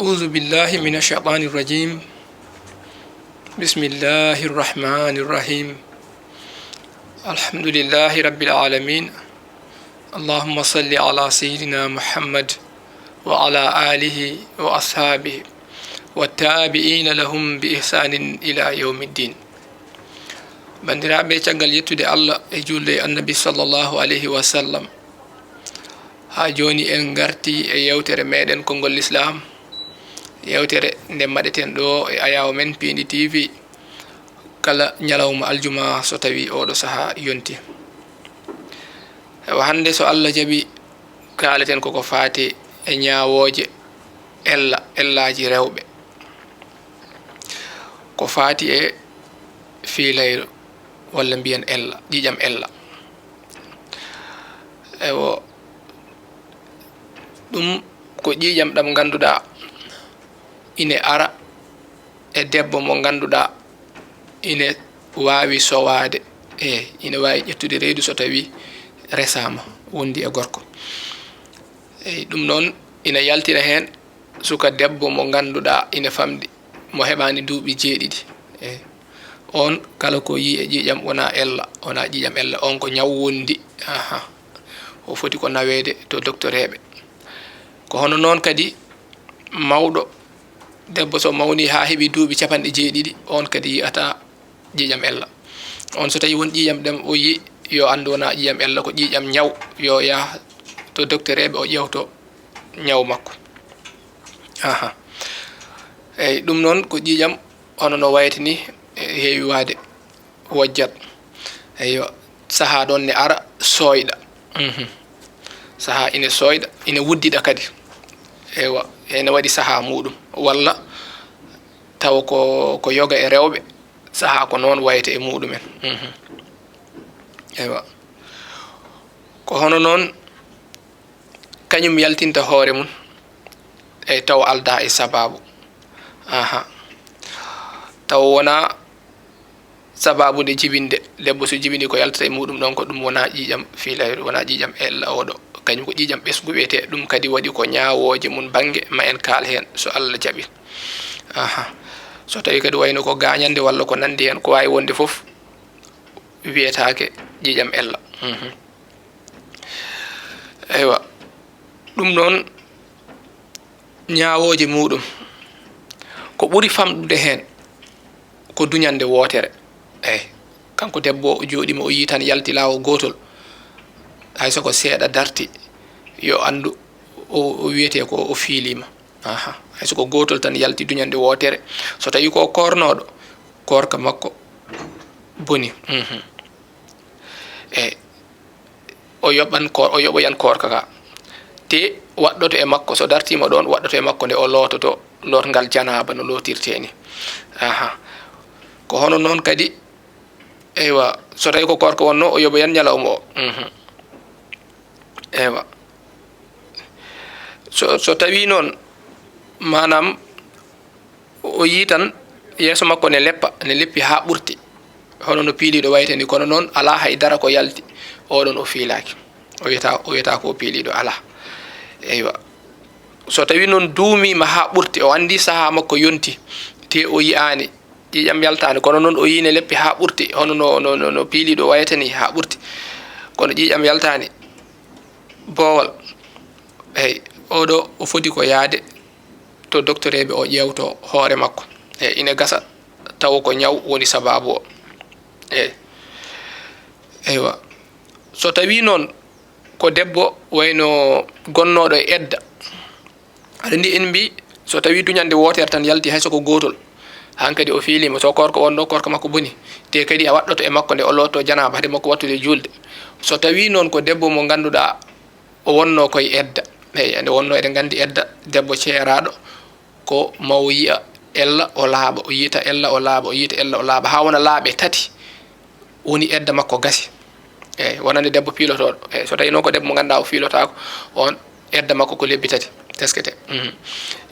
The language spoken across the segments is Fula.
أعوذ بالله من الشيطان الرجيم بسم الله الرحمن الرحيم الحمد لله رب العالمين اللهم صل على سيدنا محمد وعلى آله وأصحابه والتابعين لهم بإحسان إلى يوم الدين bandiraɓe caggal yettude allah e julde annabi sallllahu alayhi wa sallam ha joni en garti e yewtere meɗen konngol l'islam yewtere nde mbaɗeten ɗo e ayawo men Pindi TV kala ñalawma aljuma so tawi oɗo saaha yonti hande so allah jaaɓi kaleten koko fati e ñawoje ellaji rewɓe ko fati e fiilayro walla mbiyen ella ƴiƴam ella ewo ɗum ko ƴiƴam ɗam ganduɗa ine ara e debbo mo ganduɗa ine wawi sowade ine wawi ƴettude reedu so tawi resama wondi e gorko ɗum noon ina yaltina hen suka debbo mo ganduɗa ine famdi mo heɓani duuɓi 7 on kala ko yi e ƴiƴam wona ella wona ƴiƴam ella on ko ñaw wondi o foti ko nawede to docteur eɓe ko hono noon kadi mawɗo debbo so mawni ha heeɓi duuɓi 7 on kadi yiyata ƴiƴam ella on so tawi won ƴiƴam ɗam o yi yo andu wona ƴiƴam ella ko ƴiƴam ñaw yo yaha to docteur eɓe o ƴewto ñaw makko eyyi ɗum noon ko ƴiƴam hono no waytani heewi wade wojjat eyyo saaha ɗon ne ara soyɗa saaha ine soyɗa ine wuddiɗa kadi eywa ene waɗi saaha muɗum walla taw ko yoga e rewɓe saaha ko noon wayta e muɗumen eywa ko hono noon kañum yaltinta hoore mum e taw alda e sababu taw wona sababu nde jibinde debbo so jibini ko yaltata e muɗum ɗon ko ɗum wona ƴiƴam fiilayro wona ƴiƴam ella oɗo kañum ko ƴiƴam ɓesgu wiyete ɗum kadi waɗi ko ñawoje mum banggue ma en kaal hen so Allah jaaɓi so tawi kadi wayno ko gañande walla ko nandi hen ko wawi wonde foof wiyetake ƴiƴam ella eywa ɗum noon ñawoje muɗum ko ɓuuri famɗude hen ko duñande wotere kanko debbo o jooɗima o yi tan yalti lawol gotol hay soko seeɗa darti yo andu o wiyete ko o fiilima hay soko gotol tan yalti duñande wotere so tawi ko kornoɗo korka makko boni o yoɓoyan korka ka te waɗɗoto e makko so dartima ɗon waɗɗoto e makko nde o loototo lotgal janaba no lotirte ni ko hono noon kadi eywa so tawi ko korko wonno o yoɓoyan ñalawma o eywa so tawi noon manam o yi tan yeeso makko ne leppi ha ɓurti hono no piiliɗo waytani kono noon ala haydara ko yalti oɗon o fiilaki o wiyata ko piiliɗo ala eywa so tawi noon duumima ha ɓurti o andi saaha makko yonti te o yiyani ƴiƴam yaltani kono noon o yine leppi ha ɓurti hono no piiliɗo wayatani ha ɓurti kono ƴiƴam yaltani boowal eyyi oɗo o foti ko yaade to docteur eɓe o ƴewto hoore makko ine gasa taw ko ñaw woni sababu o eywa so tawi noon ko debbo wayno gonnoɗo e edda aɗa andi en mbi so tawi duñande wotere tan yalti hay soko gotol hankadi o fiilima so korko wonno korko makko boni te kadi a waɗɗoto e makko nde o lotto janaba hade makko wattude julde so tawi noon ko debbo mo ganduɗa o wonno koye edda nde wonno eɗen gandi edda debbo ceeraɗo ko maw yiya ella o laaɓa o yiyta ella o laaɓa o yiyta ella o laaɓa ha wona laaɓe tati woni edda makko gasi wonande debbo piilotoɗo so tawi noon ko debbo mo ganduɗa o fiilotako on edda makko ko lebbi tati teskete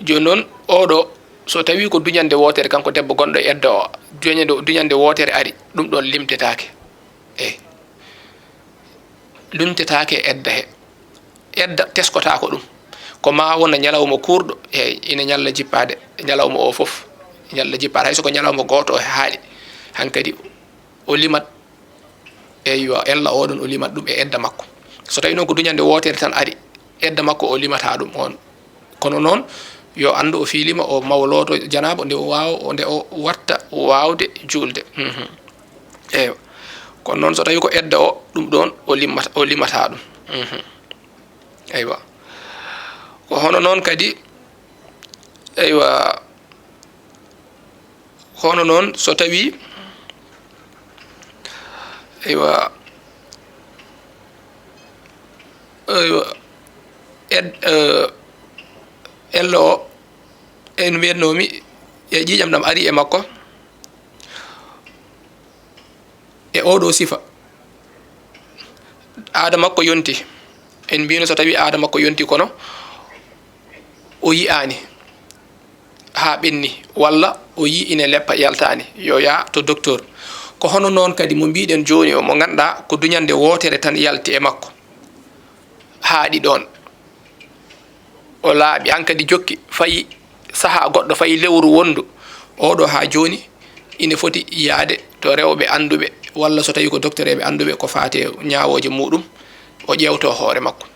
joni noon oɗo so tawi ko duñande wotere kanko debbo gonɗo e edda o duñande wotere ari ɗum ɗon limtetake limtetake edda he edda teskotako ɗum ko ma wona nyalawma kurdo ina nyalla jippade nyalawma o fof nyalla jippade hay so ko nyalawma goto o haali hankadi o limat eywa ella odon o limat dum e edda makko so tawi non ko duñande wotere tan ari edda makko o limata dum on kono non yo andu o filima o mawloto janaba nde o waaw nde o watta waawde julde eywa kono non so tawi ko edda o dum don o limata dum eywa ko hono non kadi eywa hono non so tawi eywa ello en wennomi e jijam dam ari e makko e odo sifa aada makko yonti en bino so tawi aada makko yonti kono o yi'ani ha benni walla o yi ine leppa yaltani yo ya to docteur ko hono non kadi mo biiden joni o mo ganda ko duñande wotere tan yalti e makko haadi don o laabi an kadi jokki fayi saha goddo fayi lewru wondu odo ha joni ine foti yaade to rewbe andube walla so tawi ko docteur be andube ko faate nyaawoje mudum o jewto hoore makko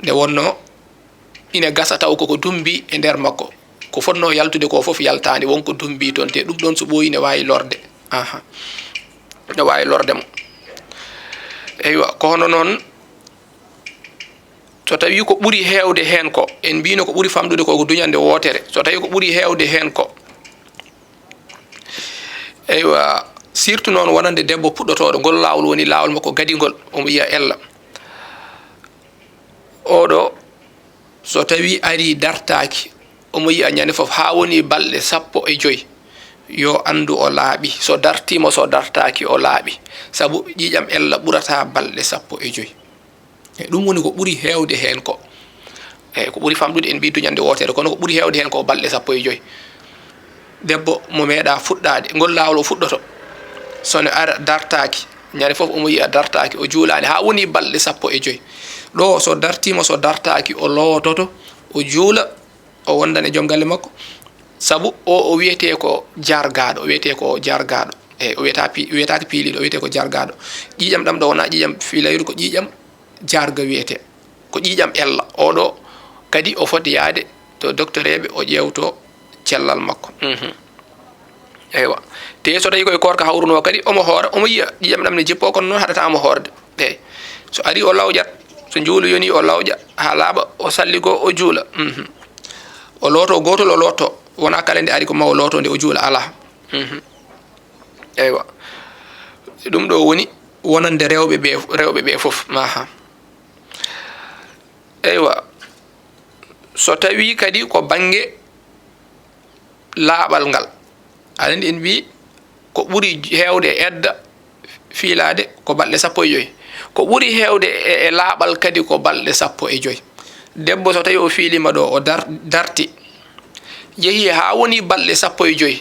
nde wonno ine gasa taw ko dumbi e der makko ko fonno yaltude ko fof yaltani wonko dumbi ton te dum don so boyi ne wawi lorde ne wawi lorde mo eywa ko hono non so tawi ko buri hewde hen ko en bino ko buri famdude ko duñande wotere so tawi ko buri hewde hen ko eywa surtout non wonande debbo puddotodo gol lawol woni lawol makko gadigol o wiya ella odo so tawi ari dartaaki o mo yi'a nyane fof ha woni balde 15 yo andu o laabi so dartimo so dartaaki o laabi sabu jijam ella burata balde 15 e dum woni ko buri hewde hen ko ko buri famdude en bi duñande wotere kono ko buri hewde hen ko balde 15 debbo mo meeda fuddade gol lawol o fuddoto sono ara dartaaki nyane fof o mo yi'a dartaaki o juulani ha woni balde 15 do so dartimo so dartaaki o lototo o juula o wondane jom galle makko sabu o wiyete ko jargaado o wiyete ko jargaado o wiyata piilido o wiyete ko jargaado jijam dam do wona jijam filayru ko jijam jarga wiyete ko jijam ella odo kadi o foti yaade to docteurebe o jewto cellal makko eywa te so tawi koy korka hawruno kadi omo hoora omo yiya jijam dam ne jippo kon non hadata mo horde so ari o lawjat so juulu yoni o lawja ha laaba o salligo o juula o loto gotol o loto wona kala nde ari ko maw loto nde o juula ala eywa dum do woni wonande rewbe be fof eywa so tawi kadi ko bange laabal ngal andi en bi ko buri hewde edda filade ko balde 15 ko buri hewde e laabal kadi ko balde 15 debbo so tawi o filima do o darti yehi ha woni balde 15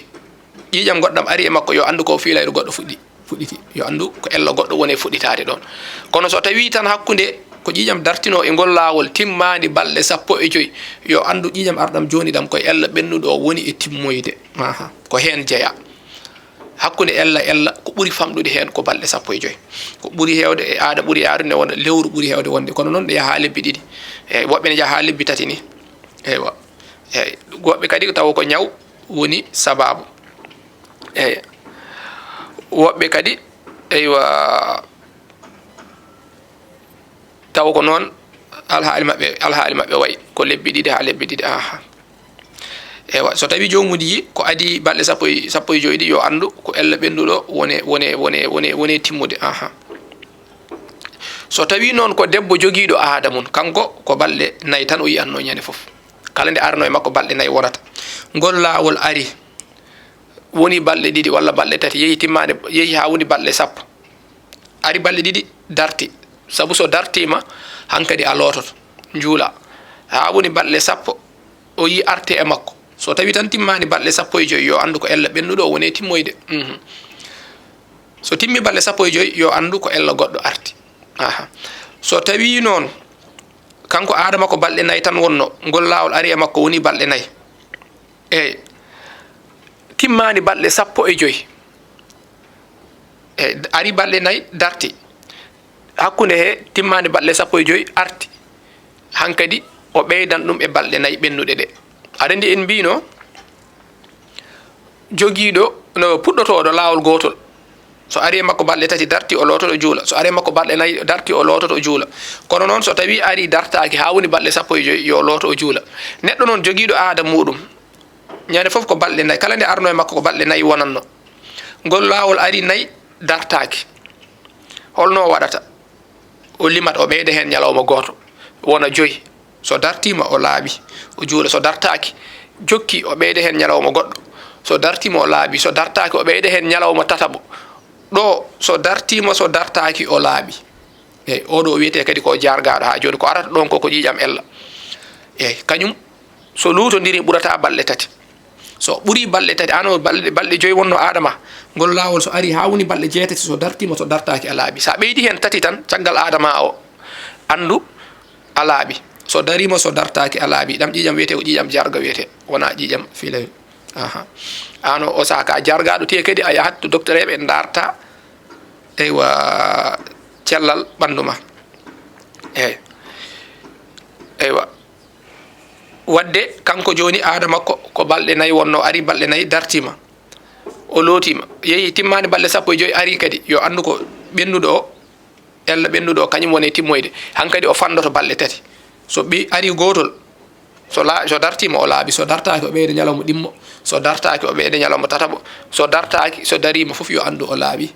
jijam goddam ari e makko yo andu ko filayru goddo fudditi yo andu ko ella goddo woni fudditaade don kono so tawi tan hakkunde ko jijam dartino e gol lawol timmani balde 15 yo andu jijam ardam joni dam ko ella bennudo woni e timmoyde ko hen jeya hakkunde ella ko buri famdude hen ko balde 15 ko buri hewde e aada buri yaarude wona lewru buri hewde wonde kono non de yaha lebbi didi wobbe ne jaha lebbi tati ni eywa gobbe kadi taw ko nyaw woni sababu wobbe kadi eywa taw ko non alhaali mabbe way ko lebbi didi ha lebbi didi eywa so tawi jomudi yi ko adi balde 15 di yo andu ko ella bendudo woni timmude so tawi non ko debbo jogiido aada mun kanko ko balde nay tan o yi'anno nyane fof kala nde arno e makko balde nay wonata gol lawol ari woni balde didi walla balde tati yehi timmade yehi ha woni balde 10 ari balde didi darti sabu so dartima hankadi a lototo juula ha woni balde 10 o yi arte e makko so tawi tan timmani balde 15 yo andu ko ella bennudo woni timmoyde so timmi balde 15 yo andu ko ella goddo arti so tawi non kanko adama ko balɗe nayi tan wonno ngol lawol ari e makko woni balɗe nayi e timmani balɗe 15 e ari balɗe nayi darti hakkunde he timmani balɗe 15 arti hankadi o ɓeydan ɗum e balɗe nayi ɓennuɗe ɗe aɗa ndi en mbino jogiiɗo no puɗɗotoɗo lawol gotol so ari makko balɗe tati darti o lototo juula so ari makko balɗe nayi darti o lototo juula kono noon so tawi ari dartaki ha woni balɗe 15 yo loto o juula neɗɗo noon jogiiɗo aada muɗum ñande foof ko balɗe nayi kala nde arno e makko ko balɗe nayi wonanno ngol lawol ari nayi dartaki holno waɗata o limat o ɓeyda hen ñalawma goto wona 5 so dartima o laaɓi o juula so dartaki jokki o ɓeyda hen ñalawma goɗɗo so dartima o laaɓi so dartaki o ɓeyda hen ñalawma tataɓo ɗo so dartima so dartaki o laaɓi eyyi oɗo o wiyete kadi ko jargaɗo ha joni ko arata ɗon koko ƴiƴam ella eyyi kañum so lutodiri ɓurata balɗe tati so ɓuuri balɗe tati an o balɗe 5 wonno adama ngol lawol so ari ha woni balɗe 6 so dartima so dartaki a laaɓi sa ɓeydi hen tati tan caggal adama o andu a laaɓi so darima so dartaki a laaɓi ɗam ƴiƴam wiyete ko ƴiƴam jarga wiyete wona ƴiƴam filawi an o saka jargaɗo te kadi a yahat to docteur eɓe darta eywa cellal ɓandu ma eyyi eywa wadde kanko joni aada makko ko balɗe nayi wonno ari balɗe nayi dartima o lootima yeehi timmani balɗe 15 ari kadi yo andu ko ɓennuɗo o ella ɓennuɗo o kañum woni timmoyde hankkadi o fandoto balɗe tati so ɓi ari gotol so dartima o laaɓi so dartaki o ɓeyda ñalawma ɗimmo so dartaki o ɓeyda ñalawma tataɓo so dartaki so darima foof yo andu o laaɓi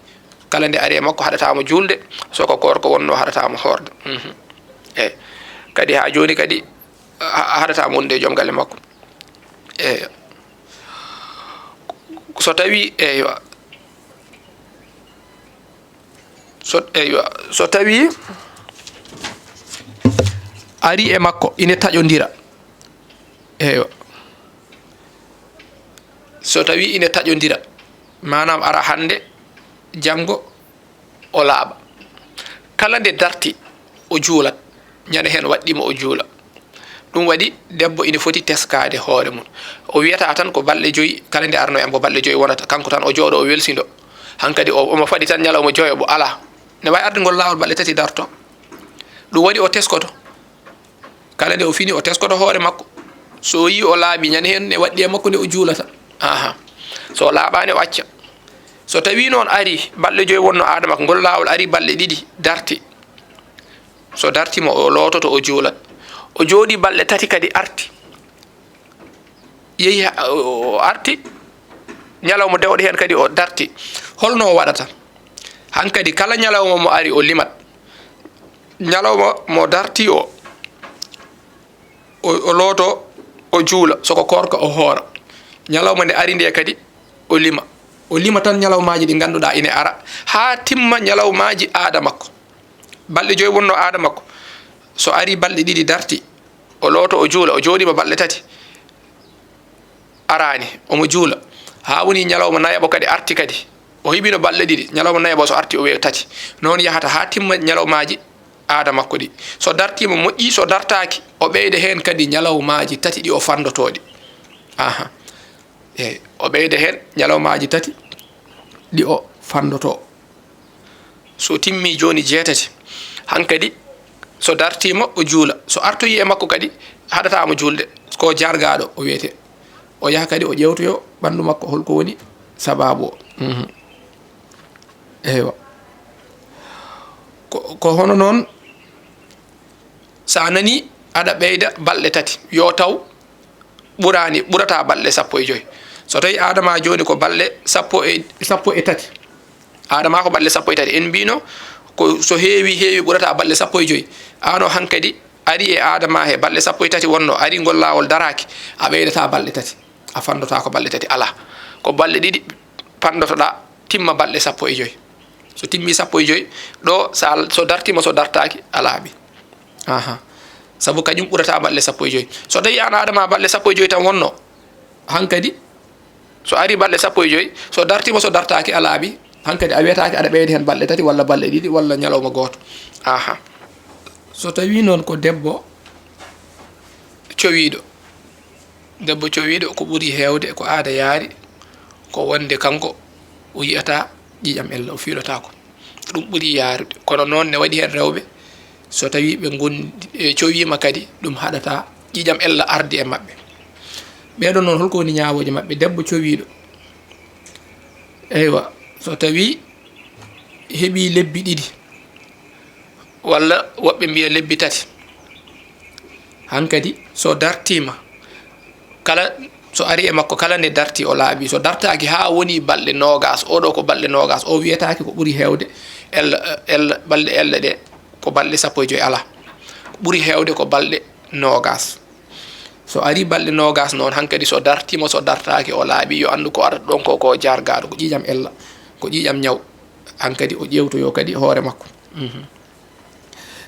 kala nde ari e makko haɗatamo julde soko korko wonno haɗatamo horde eyyi kadi ha joni kadi haɗatamo wonde joom galle makko eyyi so tawi eywa so tawi ari e makko ine taƴodira eywa so tawi ine taƴodira manam ara hande janggo o laaɓa kala nde darti o juulat ñande hen waɗɗima o juula ɗum waɗi debbo ine foti teskade hoore mum o wiyata tan ko balɗe 5 kala nde arno em ko balɗe 5 wonata kanko tan o jooɗo o welsido hankkadi omo faɗi tan ñalawma 5 bo ala ne wawi arde ngol lawol balɗe tati darto ɗum waɗi o teskoto kala nde o fini o teskoto hoore makko so yi o laaɓi ñande hen ne waɗɗi e makko nde o juulata so laaɓani o acca so tawi noon ari balɗe 5 wonno adama ko ngol lawol ari balɗe 2 darti so dartima o lototo o juulat o jooɗi balɗe tati kadi arti yeehi o arti ñalawma dewɗo hen kadi o darti holno o waɗata hankkadi kala ñalawma mo ari o limat ñalawma mo darti o looto o juula soko korka o hoora ñalawma nde ari nde kadi o lima tan ñalawmaji ɗi ganduɗa ine ara ha timma ñalawmaji aada makko balɗe 5 wonno aada makko so ari balɗe 2 darti o looto o juula o jooɗima balɗe tati arani omo juula ha woni ñalawma nayaɓo kadi arti kadi o hiɓino balɗe 2 ñalawma nayaɓo so arti o wiya tati noon yahata ha timma ñalawmaji aada makko ɗi so dartima moƴƴi so dartaki o ɓeyda hen kadi ñalawmaji tati ɗi o fandotoɗi eyyi o ɓeyda hen ñalawmaji tati ɗi o fandoto so timmi joni 6 hankkadi so dartima o juula so artoyi e makko kadi haɗatamo julde ko jargaɗo o wiyete o yaha kadi o ƴewtoyo ɓandu makko holko woni sababu o eywa ko hono noon sa nani aɗa ɓeyda balɗe tati yo taw ɓurata balɗe 15 so tawi adama joni ko balɗe 13 adama ko balɗe 13 en mbino ko so heewi ɓurata balɗe 15 ano hankkadi ari e adama he balɗe 13 wonno ari ngol lawol daraki a ɓeydata balɗe tati a fandota ko balɗe tati ala ko balɗe 2 pandotoɗa timma balɗe 15 so timmi 15 ɗo so dartima so dartaki a laaɓi saabu kañum ɓurata balɗe 15 so tawi an adama balɗe 15 tan wonno hankkadi so ari balɗe 15 so dartima so dartaki a laaɓi hankkadi a wiyataki aɗa ɓeyda hen balɗe tati walla balɗe 2 walla ñalawma goto so tawi noon ko debbo cowiiɗo debbo cowiiɗo ko ɓuri heewde ko aada yaari ko wonde kanko o yiyata ƴiƴam ella o fiilotako ɗum ɓuri yaarude kono noon ne waɗi hen rewɓe so tawi ɓe gondi cowima kadi ɗum haɗata ƴiƴam ella ardi e maɓɓe ɓeɗon noon holko woni ñaawoje maɓɓe debbo cowiiɗo eywa so tawi heeɓi lebbi ɗiɗi walla woɓɓe mbiya lebbi tati hankadi so dartima kala so ari e makko kala nde darti o laaɓi so dartaki ha woni balɗe nogas oɗo ko balɗe nogas o wiyataki ko ɓuuri hewde ella balɗe elle ɗe ko balɗe 15 ala ɓuuri hewde ko balɗe nogas so ari balɗe nogas noon hankadi so dartima so dartaki o laaɓi yo andu ko arata ɗon ko jargaɗo ko ƴiƴam ella ko ƴiƴam ñaw hankadi o ƴewtoyo kadi hoore makko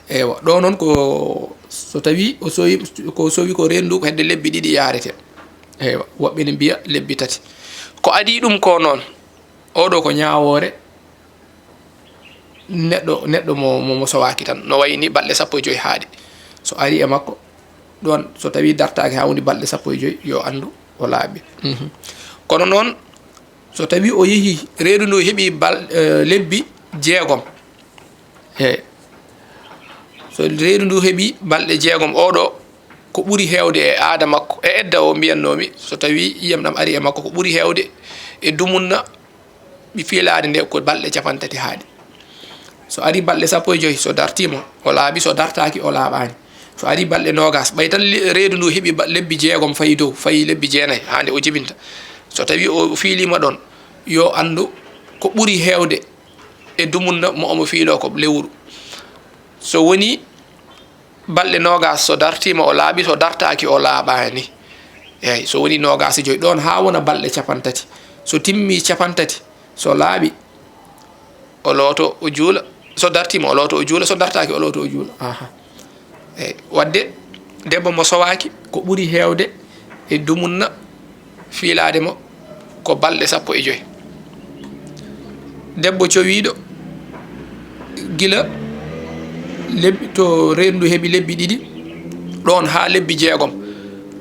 eywa ɗo noon ko so tawi o sowi ko rendu ko hedde lebbi ɗiɗi yarete eywa woɓɓe ne mbiya lebbi tati ko adi ɗum ko noon oɗo ko ñawore neɗɗo mo sowaki tan no wayni balɗe 15 haaɗi so ari e makko ɗon so tawi dartaki ha woni balɗe 15 yo andu o laaɓi kono noon so tawi o yeehi reedu ndu heeɓi lebbi 6 eyyi so reedu ndu heeɓi balɗe 6 oɗo ko ɓuuri hewde e aada makko e edda o mbiyannomi so tawi iyam ɗam ari e makko ko ɓuuri hewde e dumunna ɓi fiilade nde ko balɗe 30 haaɗi so ari balɗe 15 so dartima o laaɓi so dartaki o laaɓani so ari balɗe nogas ɓay tan reedu ndu heeɓi lebbi 6 fayi dow fayi lebbi 9 hande o jibinta so tawi o fiilima ɗon yo andu ko ɓuuri hewde e dumunna mo omo fiilo ko lewru so woni balɗe nogas so dartima o laaɓi so dartaki o laaɓani eyyi so woni nogas e 5 ɗon ha wona balɗe 30 so timmi 30 so laaɓi o looto o juula so dartima o looto o juula so dartaki o looto o juula eyyi wadde debbo mo sowaki ko ɓuuri hewde e dumunna fiilade mo ko balɗe 15 debbo cowiɗo gila lebbi to rendu heeɓi lebbi ɗiɗi ɗon ha lebbi 6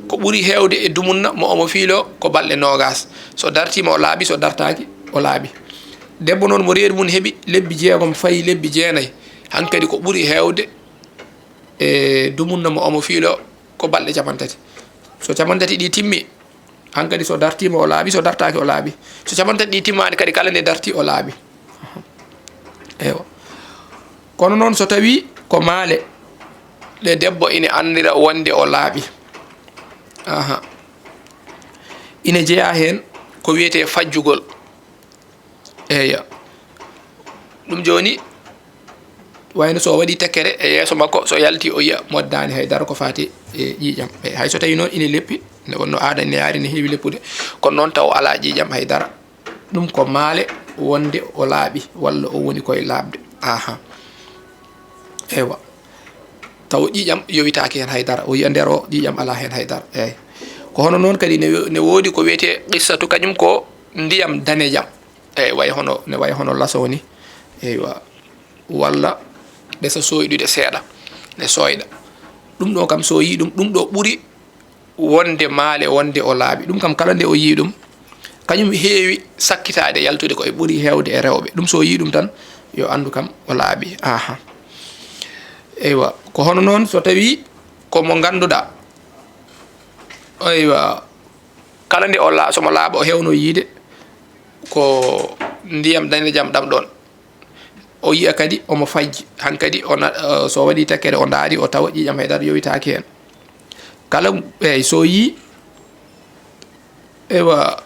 ko ɓuuri hewde e dumunna mo omo fiilo ko balɗe nogas so dartima o laaɓi so dartaki o laaɓi debbo noon mo reedu mum heeɓi lebbi 6 fayi lebbi 9 hankadi ko ɓuuri hewde e dumunna mo omo fiilo ko balɗe 30 so 30 ɗi timmi hankadi so dartima o laaɓi so dartaki o laaɓi so 30 ɗi timmani kadi kala nde darti o laaɓi eywa kono noon so tawi ko maale ɗe debbo ine andira wonde o laaɓi ine jeeya hen ko wiyete fajjugol eya ɗum joni wayno so waɗi tekkere e yeeso makko so yalti o yiya moddani haydara ko fati e ƴiƴam e hay so tawi noon ine leppi nde wonno aada ne yaari ne heewi leppude kono noon taw ala ƴiƴam haydara ɗum ko maale wonde o laaɓi walla o woni koye laaɓde eywa taw ƴiƴam yowitaki hen haydara o yiya nder o ƴiƴam ala hen haydara eyyi ko hono noon kadi ne woodi ko wiyete qissatu kañum ko ndiyam danejam eyyi way hono ne way hono laso ni eywa walla ɗesa soyɗude seeɗa ne soyɗa ɗum ɗo kam so yi ɗum ɗo ɓuuri wonde maale wonde o laaɓi ɗum kam kala nde o yi ɗum kañum heewi sakkitade yaltude koye ɓuuri hewde e rewɓe ɗum so yi ɗum tan yo andu kam o laaɓi eywa ko hono noon so tawi komo ganduɗa eywa kala nde somo laaɓa o hewno yiide ko ndiyam danejam ɗam ɗon o yiya kadi omo fajji hankadi so waɗi tekkere o daari o tawa ƴiƴam haydara yowitaki hen kala eyyi so yi eywa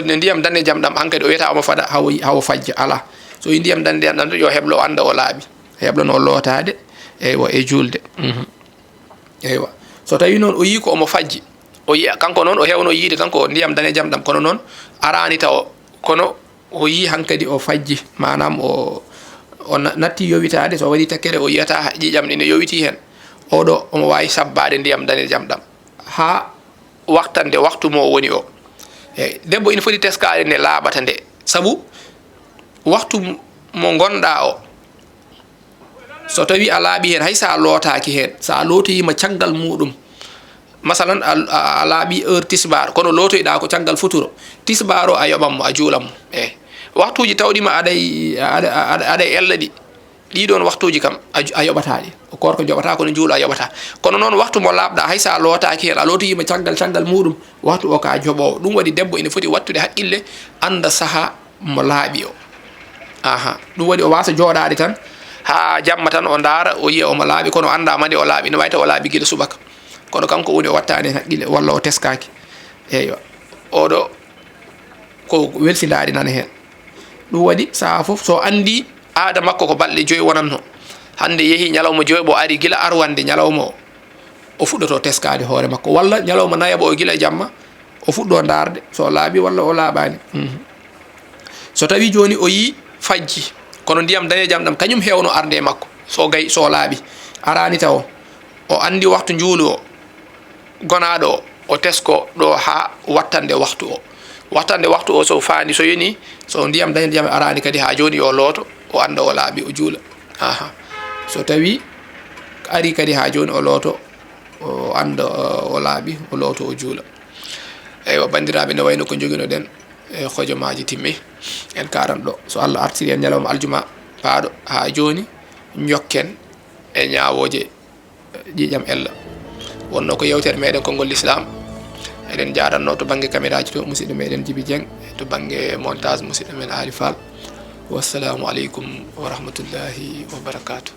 ndiyam danejam ɗam hankadi o wiyata omo faɗa hawo fajja ala so yi ndiyam danejam ɗam yo heblo anda o laaɓi heblano lootade eywa e julde eywa so tawi noon o yi ko omo fajji o yiya kanko noon o hewno yiide tan ko ndiyam danejam ɗam kono noon arani taw kono o yi hankadi o fajji manam o natti yowitade so waɗi tekkere o yiyata ƴiƴam ɗi ne yowiti hen oɗo omo wawi sabbade ndiyam danejam ɗam ha waktande waktu mo woni o eyyi debbo ina foti teskade nde laaɓata nde saabu waktu mo gonɗa o so tawi a laaɓi hen hay sa lootaki hen sa lootoyima caggal muɗum masalan a laaɓi heure tisbar kono lotoyɗa ko caggal futuro tisbar o a yoɓanmo a juulanmo waktuji tawɗima aɗa ella ɗiɗon waktuji kam a yoɓataɗi korko joɓata kono juulo a yoɓata kono noon waktu mo laaɓɗa hay sa lootaki hen a lotoyima caggal muɗum waktu o ka joɓowo ɗum waɗi debbo ene foti wattude haqqille anda saaha mo laaɓi o ɗum waɗi o wasa joɗade tan ha jamma tan o daara o yiya omo laaɓi kono andama nde o laaɓi ne wayta o laaɓi guila subaka kono kanko woni o wattani hen haqqille walla o teskaki eyyo oɗo ko welsidade nana hen ɗum waɗi saaha foof so andi aada makko ko balɗe 5 wonanno hande yeehi ñalawma 5 bo ari gila arwande ñalawma o fuɗɗoto teskade hoore makko walla ñalawma nayaɓo o gila jamma o fuɗɗo darde so laaɓi walla o laaɓani so tawi joni o yi fajji kono ndiyam dañejam ɗam kañum hewno arde makko so laaɓi arani taw o andi waktu njuulu o gonaɗo o tesko ɗo ha wattande waktu o so faani so yoni so ndiyam dañejam arani kadi ha joni o looto o anda o laaɓi o juula so tawi ari kadi ha joni o looto o anda o laaɓi o looto o juula eywa bandiraɓe ne wayno ko joguinoɗen e hojomaji timmi en karanɗo so Allah artiri en ñalawma aljuma paaɗo ha joni jokken e ñawoje ƴiƴam ella wonno ko yewtere meɗen konngol l'islam eɗen jaranno to banggue caméraji to musidɗo meɗen Djiby Dieng to banggue montage musidɗo men Ali Fall wassalamu aleykum wa rahmatullahi wa barakatuh